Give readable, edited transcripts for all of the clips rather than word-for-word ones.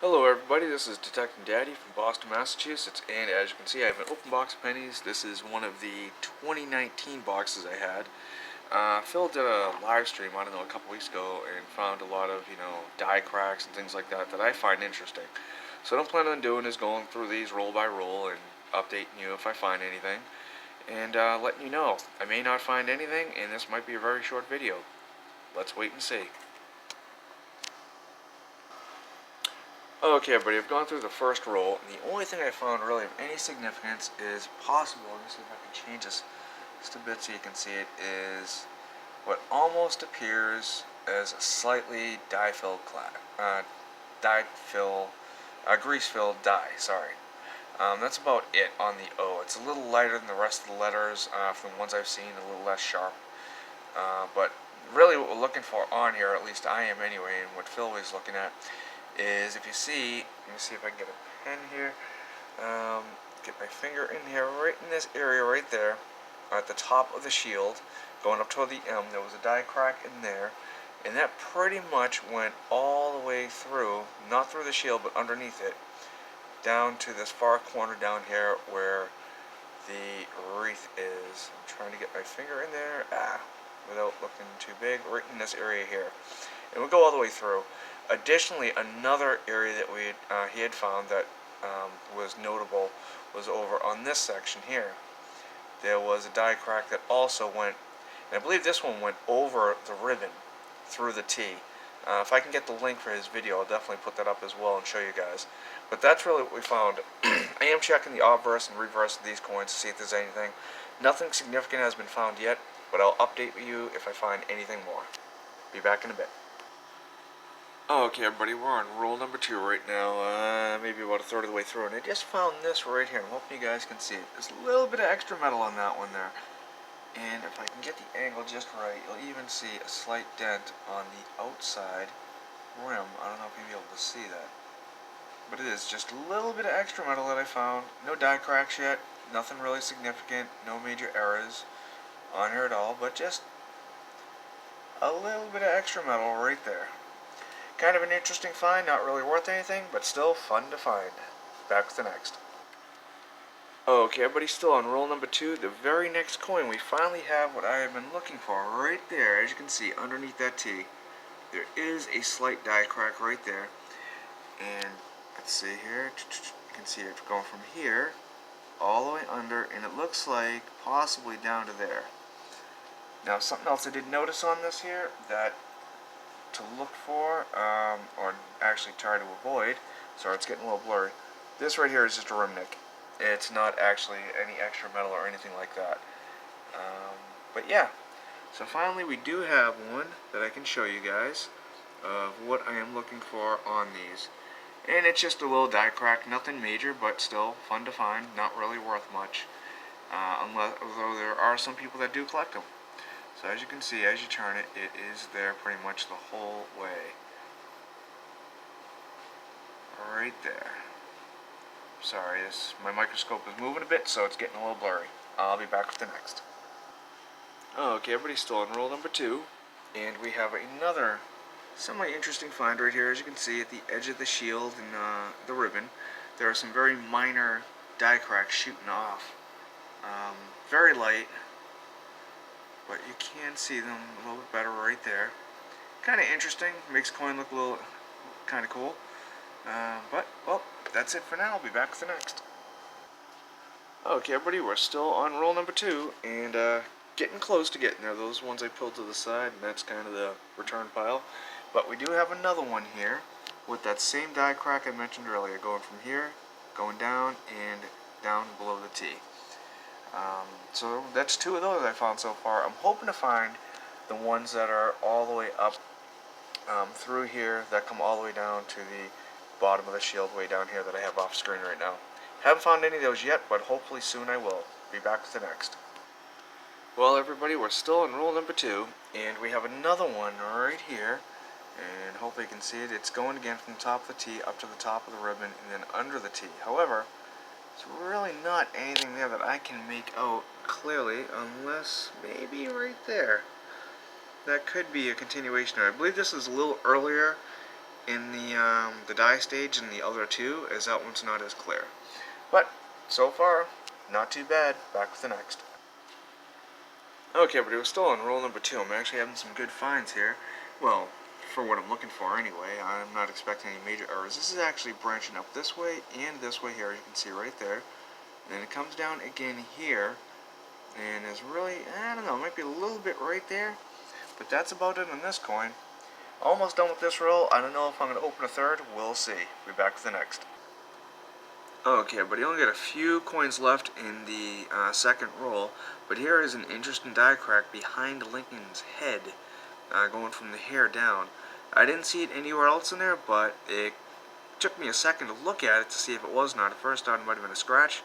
Hello everybody, this is Detective Daddy from Boston, Massachusetts, and as you can see I have an open box of pennies. This is one of the 2019 boxes I had. Phil did a live stream, I don't know, a couple weeks ago and found a lot of, die cracks and things like that that I find interesting. So what I'm planning on doing is going through these roll by roll and updating you if I find anything, and letting you know. I may not find anything, and this might be a very short video. Let's wait and see. Okay, everybody, I've gone through the first roll, and the only thing I found really of any significance is possible, let me see if I can change this just a bit so you can see it, is what almost appears as a slightly grease-filled dye, sorry. That's about it on the O. It's a little lighter than the rest of the letters, from the ones I've seen, a little less sharp. But really what we're looking for on here, at least I am anyway, and what Phil was looking at, is if you see, let me see if I can get a pen here, get my finger in here, right in this area right there, at the top of the shield, going up toward the M, there was a die crack in there, and that pretty much went all the way through, not through the shield, but underneath it, down to this far corner down here where the wreath is. I'm trying to get my finger in there, without looking too big, right in this area here. And we'll go all the way through. Additionally, another area that he had found that was notable was over on this section here. There was a die crack that also went, and I believe this one went over the ribbon through the T. If I can get the link for his video, I'll definitely put that up as well and show you guys. But that's really what we found. I am checking the obverse and reverse of these coins to see if there's anything. Nothing significant has been found yet, but I'll update you if I find anything more. Be back in a bit. Okay, everybody, we're on roll number 2 right now, maybe about a third of the way through, and I just found this right here. I'm hoping you guys can see it. There's a little bit of extra metal on that one there, and if I can get the angle just right, you'll even see a slight dent on the outside rim. I don't know if you'll be able to see that, but it is just a little bit of extra metal that I found. No die cracks yet, nothing really significant, no major errors on here at all, but just a little bit of extra metal right there. Kind of an interesting find, not really worth anything, but still fun to find. Back with the next. Okay, everybody's still on roll number 2. The very next coin, we finally have what I have been looking for right there. As you can see, underneath that T, there is a slight die crack right there. And let's see here. You can see it going from here all the way under, and it looks like possibly down to there. Now, something else I did notice on this here that to look for, or actually try to avoid, sorry it's getting a little blurry, this right here is just a rim nick. It's not actually any extra metal or anything like that. But yeah, so finally we do have one that I can show you guys of what I am looking for on these. And it's just a little die crack, nothing major, but still fun to find, not really worth much, although there are some people that do collect them. So as you can see, as you turn it, it is there pretty much the whole way. Right there. Sorry, my microscope is moving a bit, so it's getting a little blurry. I'll be back with the next. Okay, everybody's still on roll number 2, and we have another semi-interesting find right here. As you can see, at the edge of the shield and the ribbon, there are some very minor die cracks shooting off. Very light, but you can see them a little bit better right there. Kind of interesting, makes coin look a little kind of cool. But, well, that's it for now. I'll be back with the next. Okay, everybody, we're still on roll number 2, and getting close to getting there. Those ones I pulled to the side, and that's kind of the return pile. But we do have another one here with that same die crack I mentioned earlier, going from here, going down, and down below the T. So that's 2 of those I found so far. I'm hoping to find the ones that are all the way up through here, that come all the way down to the bottom of the shield way down here that I have off screen right now. Haven't found any of those yet, but hopefully soon I will. Be back with the next. Well, everybody, we're still on roll number 2, and we have another one right here, and hopefully you can see it. It's going again from the top of the T up to the top of the ribbon and then under the T. However, it's really not anything there that I can make out clearly, unless maybe right there. That could be a continuation. I believe this is a little earlier in the dye stage and the other two, as that one's not as clear. But so far, not too bad. Back with the next. Okay, but it was still on roll number 2. I'm actually having some good finds here. Well, for what I'm looking for anyway. I'm not expecting any major errors. This is actually branching up this way and this way here, as you can see right there. And then it comes down again here, and is really, I don't know, it might be a little bit right there, but that's about it on this coin. Almost done with this roll. I don't know if I'm going to open a third. We'll see. Be back with the next. Okay, but you only got a few coins left in the second roll, but here is an interesting die crack behind Lincoln's head, going from the hair down. I didn't see it anywhere else in there, but it took me a second to look at it to see if it was not. At first I thought it might have been a scratch,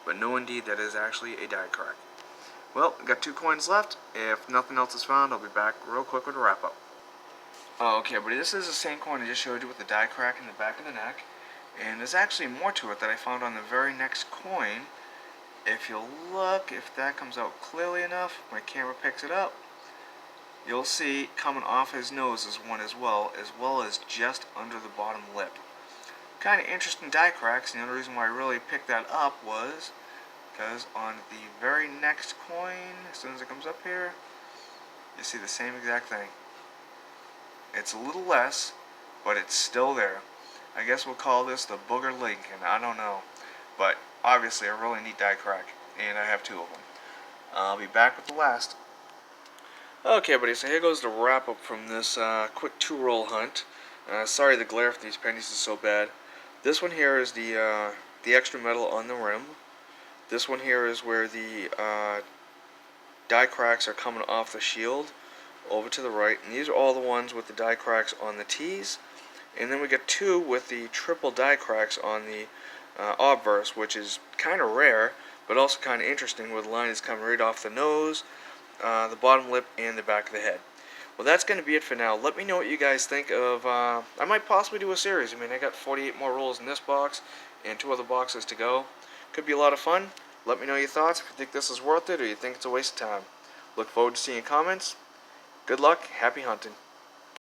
but no, indeed, that is actually a die crack. Well, got 2 coins left. If nothing else is found, I'll be back real quick with a wrap up. Oh, okay, but this is the same coin I just showed you with the die crack in the back of the neck. And there's actually more to it that I found on the very next coin. If you look, if that comes out clearly enough, my camera picks it up, you'll see coming off his nose is one as well as just under the bottom lip. Kind of interesting die cracks, and the only reason why I really picked that up was because on the very next coin, as soon as it comes up here, you see the same exact thing. It's a little less, but it's still there. I guess we'll call this the Booger Lincoln, I don't know. But obviously a really neat die crack, and I have 2 of them. I'll be back with the last. Okay, buddy, so here goes the wrap up from this quick 2-roll hunt. Sorry the glare for these pennies is so bad. This one here is the extra metal on the rim. This one here is where the die cracks are coming off the shield over to the right. And these are all the ones with the die cracks on the T's. And then we get 2 with the triple die cracks on the obverse, which is kind of rare, but also kind of interesting, where the line is coming right off the nose, the bottom lip, and the back of the head. Well, that's going to be it for now. Let me know what you guys think of, I might possibly do a series. I mean, I got 48 more rolls in this box, and 2 other boxes to go. Could be a lot of fun. Let me know your thoughts, if you think this is worth it, or you think it's a waste of time. Look forward to seeing your comments. Good luck, happy hunting.